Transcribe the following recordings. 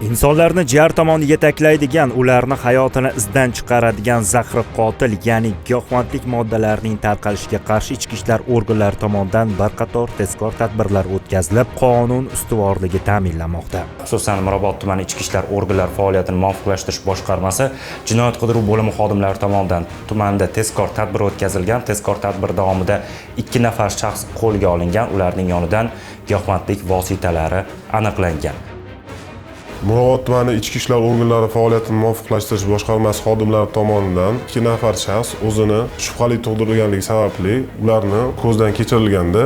insonlarni jar tomon yetaklaydigan, ularni hayotini izdan chiqaradigan zahri qotil, ya'ni giyohvandlik moddalarining tarqalishiga qarshi ichki ishlar organlari tomonidan bir qator tezkor tadbirlar o'tkazilib, qonun ustuvorligi ta'minlanmoqda. Xususan, Mirobod tumani ichki ishlar organlari faoliyatini muvofiqlashtirish boshqarmasi jinoyat qidiruv bo'limi xodimlari tomonidan tumanda tezkor tadbir o'tkazilgan. Tezkor tadbir davomida 2 nafar shaxs qo'lga olingan, ularning yonidan giyohvandlik vositalari aniqlangan. Mirobod tumani ichki ishlar organlari faoliyatini muvofiqlashtirish boshqarmasi xodimlari tomonidan 2 nafar shaxs o'zini shubhali tug'dirganligi sababli ularni ko'zdan kechirilganda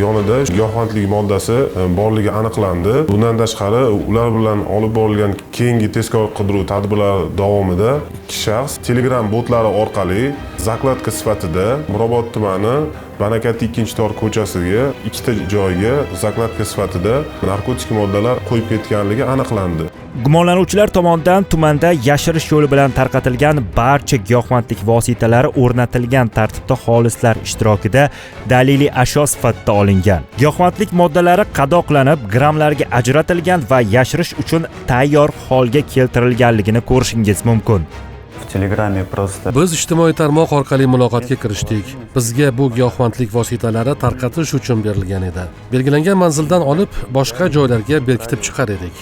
yonida giyohvandlik moddasi borligi aniqlandi. Bundan tashqari ular bilan olib borilgan keyingi tezkor qidiruv tadbirlari davomida 2 shaxs Telegram botlari orqali zakladka sifatida Mirobod tumani Banakati 2-tor ko'chasiga 2 joyga zakladka sifatida narkotik moddalar qo'yib ketganligi aniqlandi. Gumonlanuvchilar tomonidan tumanda yashirish yo'li bilan tarqatilgan barcha giyohvandlik vositalari o'rnatilgan tartibda xolislar ishtirokida daliliy ashyo sifatida olingan. Giyohvandlik moddalari qadoqlanib, grammlarga ajratilgan va yashirish uchun tayyor holga keltirilganligini ko'rishingiz mumkin. Biz ijtimoiy tarmoq orqali muloqotga kirishdik. Bizga bu giyohvandlik vositalari tarqatish uchun berilgan edi. Belgilangan manzildan olib boshqa joylarga berkitib chiqar edik.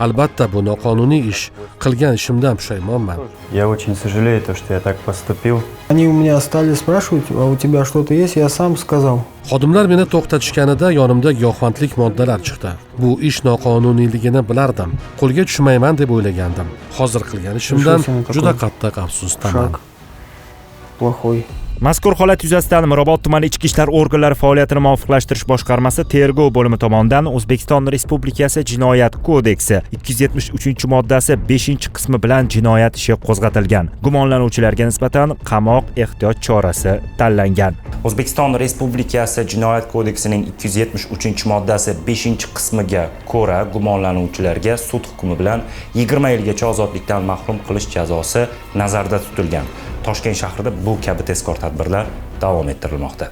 Albatta, bu noqonuniy ish. Qilgan ishimdan pushaymonman. Я очень сожалею, что я так поступил. Они у меня стали спрашивать, а у тебя что-то есть? Я сам сказал. Xodimlar meni to'xtatishganida yonimda giyohvandlik moddalar chiqdi. Bu ish noqonuniyligini bilardim. Qo'lga tushmayman deb o'ylagandim. Hozir qilgan ishimdan juda qattiq afsusdaman. Плохой. Mazkur holat yuzasidan Mirobod tumani ichki ishlar organlari faoliyatini muvofiqlashtirish boshqarmasi tergov bo'limi tomonidan O'zbekiston Respublikasi Jinoyat kodeksi 273-moddasi 5-qismi bilan jinoyat ishi qo'zg'atilgan. Gumonlanuvchilarga nisbatan qamoq ehtiyot chorasi tanlangan. O'zbekiston Respublikasi Jinoyat kodeksining 273-moddasi 5-qismiga ko'ra gumonlanuvchilarga sud hukmi bilan 20 yilgacha ozodlikdan mahrum qilish jazosi nazarda tutilgan. Toshkent shahrida bu kabi tezkor tadbirlar davom ettirilmoqda.